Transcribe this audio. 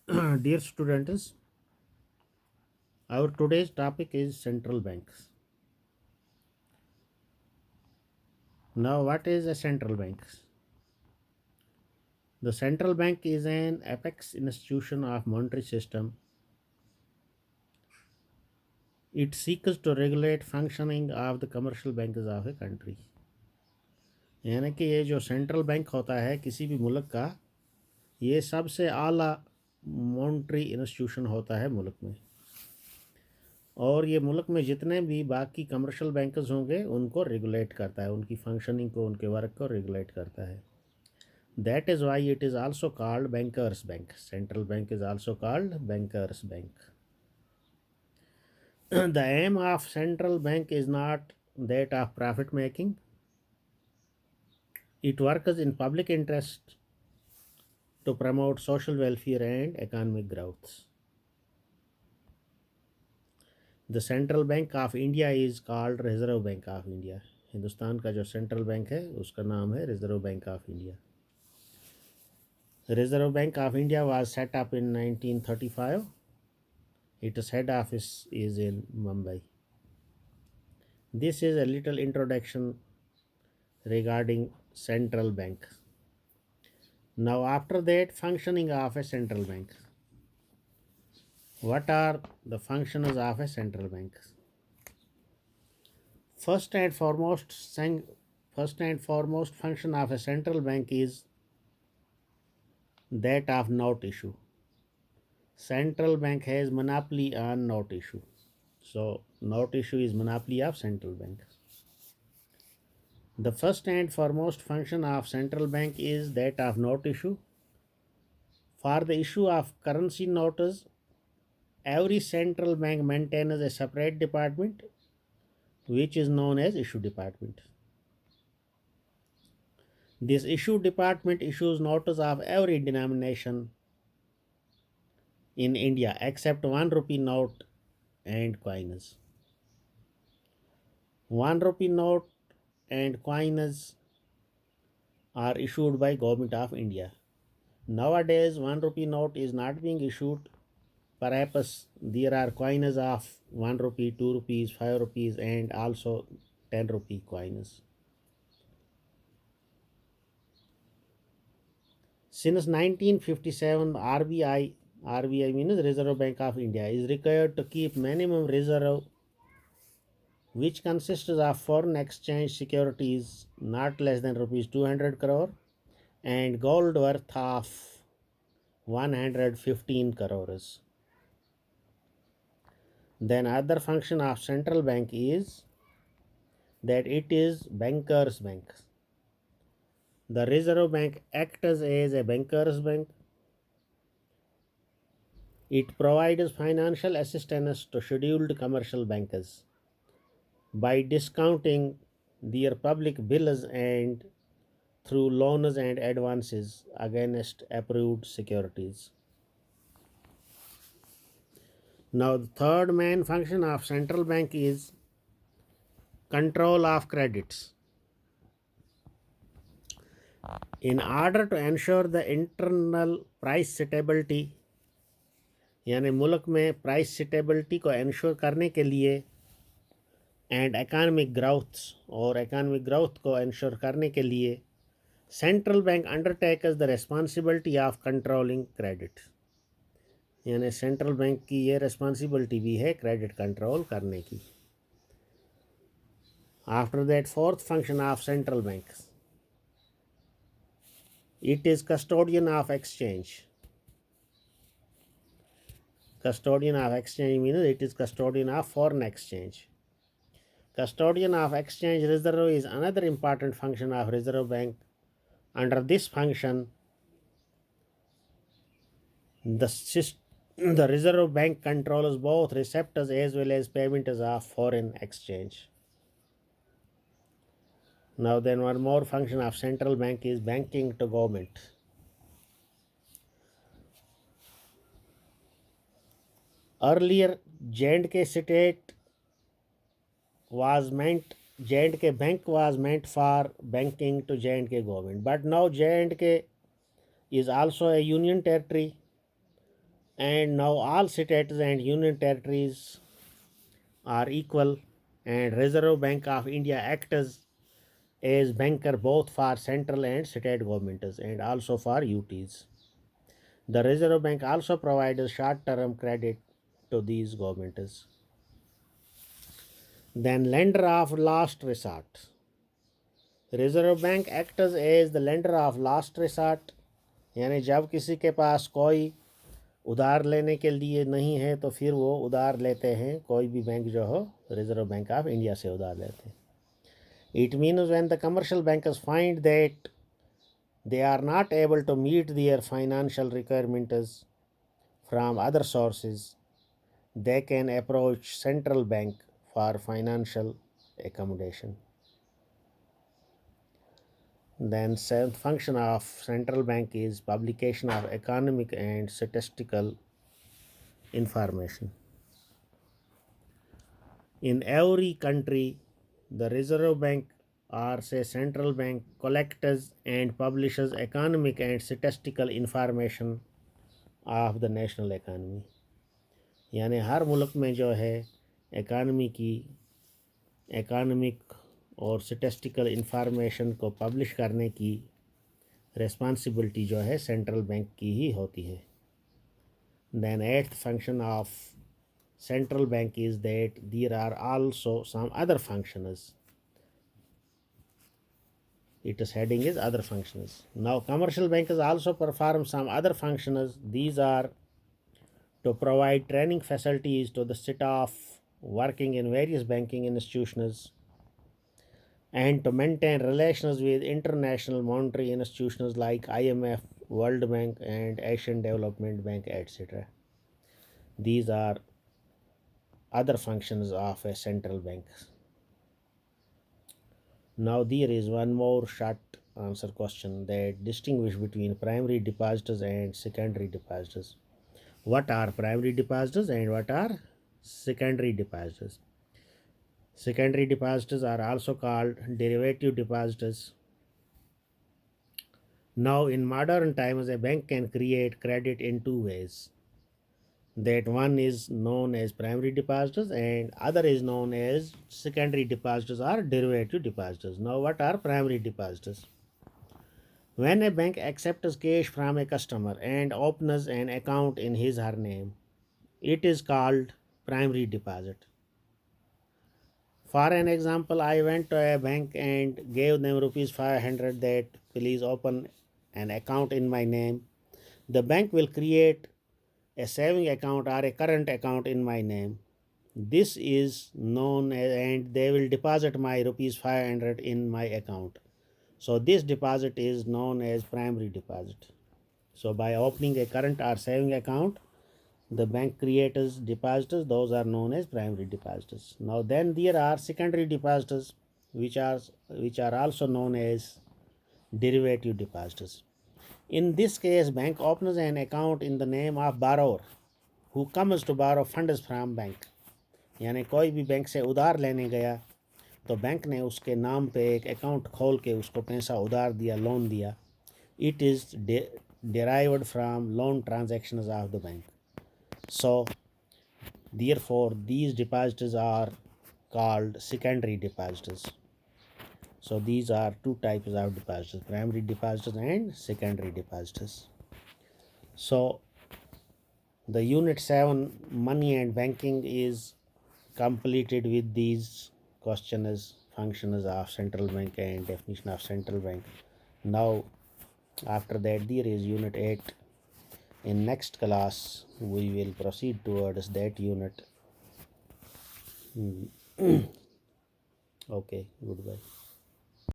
Dear students, our today's topic is central banks. Now, what is a central bank? The central bank is an apex institution of monetary system. It seeks to regulate functioning of the commercial banks of a country. यानी कि ये जो central bank होता है किसी भी मुल्क का, ये सबसे आला मॉनेटरी इंस्टीट्यूशन होता है मुल्क में। और ये मुल्क में जितने भी बाकी कमर्शियल बैंकर्स होंगे उनको रेगुलेट करता है, उनकी फंक्शनिंग को, उनके वर्क को रेगुलेट करता है। That is why it is also called bankers bank. Central bank is also called bankers bank. The aim of central bank is not that of profit making. It works in public interest to promote social welfare and economic growth. The Central Bank of India is called Reserve Bank of India. Hindustan का जो central bank है उसका नाम है reserve bank of India. Reserve Bank of India was set up in 1935. Its head office is in Mumbai. This is a little introduction regarding central bank. Now after that, functioning of a central bank. What are the functions of a central bank? First and foremost function of a central bank is that of note issue. Central bank has monopoly on note issue. So note issue is monopoly of central bank. The first and foremost function of central bank is that of note issue. For the issue of currency notes, every central bank maintains a separate department which is known as issue department. This issue department issues notes of every denomination in India except 1 rupee note and coins. 1 rupee note and coins are issued by Government of India. Nowadays 1 rupee note is not being issued. Perhaps there are coins of 1 rupee, 2 rupees, 5 rupees and also 10 rupee coins. Since 1957, RBI means Reserve Bank of India, is required to keep minimum reserve which consists of foreign exchange securities not less than rupees 200 crore and gold worth of 115 crores. Then other function of central bank is that it is bankers bank. The Reserve Bank acts as a bankers bank. It provides financial assistance to scheduled commercial bankers by discounting their public bills and through loans and advances against approved securities. Now, the third main function of central bank is control of credits. In order to ensure the internal price stability, यानी मुल्क में price stability को ensure करने के लिए and एकानमिक growth को ensure करने के लिए central bank undertakes the responsibility of controlling credit. यानी सेंट्रल बैंक की ये रिस्पॉन्सिबिलिटी भी है क्रेडिट कंट्रोल करने की। After that fourth function of central bank, it is custodian of exchange. Custodian of exchange means it is custodian of foreign exchange. Custodian of exchange reserve is another important function of Reserve Bank. Under this function, the Reserve Bank controls both receptors as well as payments of foreign exchange. Now then, one more function of central bank is banking to government. Earlier, J&K state was meant, J&K bank was meant for banking to J&K government, but now J&K is also a union territory and now all states and union territories are equal, and Reserve Bank of India acts as banker both for central and state governments and also for UTs. The Reserve Bank also provides short-term credit to these governments. Then lender of last resort. Reserve Bank acts as the lender of last resort, यानी जब किसी के पास कोई उधार लेने के लिए नहीं है तो फिर वो उधार लेते हैं, कोई भी बैंक जो हो रिजर्व बैंक ऑफ इंडिया से उधार लेते हैं. It means when the commercial bankers find that they are not able to meet their financial requirements from other sources, they can approach central bank for financial accommodation. Then seventh function of central bank is publication of economic and statistical information. In every country, the Reserve Bank or say central bank collects and publishes economic and statistical information of the national economy. यानी हर मुल्क में जो है economy की economic और statistical information को publish करने की रिस्पॉन्सिबिलिटी जो है सेंट्रल बैंक की ही होती है. Then eighth function of central bank is that there are also some other functions. Its heading is other functions. Now commercial banks also perform some other functions. These are to provide training facilities to the staff working in various banking institutions, and to maintain relations with international monetary institutions like IMF, World Bank, and Asian Development Bank, etc. These are other functions of a central bank. Now there is one more short answer question that distinguish between primary depositors and secondary depositors. What are primary depositors and what are secondary depositors? Secondary depositors are also called derivative depositors. Now in modern times a bank can create credit in two ways. That one is known as primary depositors and other is known as secondary depositors or derivative depositors. Now what are primary depositors? When a bank accepts cash from a customer and opens an account in his or her name, it is called primary deposit. For an example, I went to a bank and gave them rupees 500 that please open an account in my name. The bank will create a saving account or a current account in my name. This is known as, and they will deposit my rupees 500 in my account. So this deposit is known as primary deposit. So by opening a current or saving account, the bank creates depositors, those are known as primary depositors. Now then there are secondary depositors which are also known as derivative depositors. In this case, bank opens an account in the name of borrower who comes to borrow funds from bank. यानी कोई भी bank से उधार लेने गया तो bank ने उसके नाम पे एक अकाउंट खोल के उसको पैसा उधार दिया, लोन दिया. It is derived from loan transactions of the bank. So therefore these depositors are called secondary depositors. So these are two types of depositors, primary depositors and secondary depositors. So the unit 7 money and banking is completed with these questions, functions of central bank and definition of central bank. Now after that there is unit 8. In next class we will proceed towards that unit. Okay, goodbye.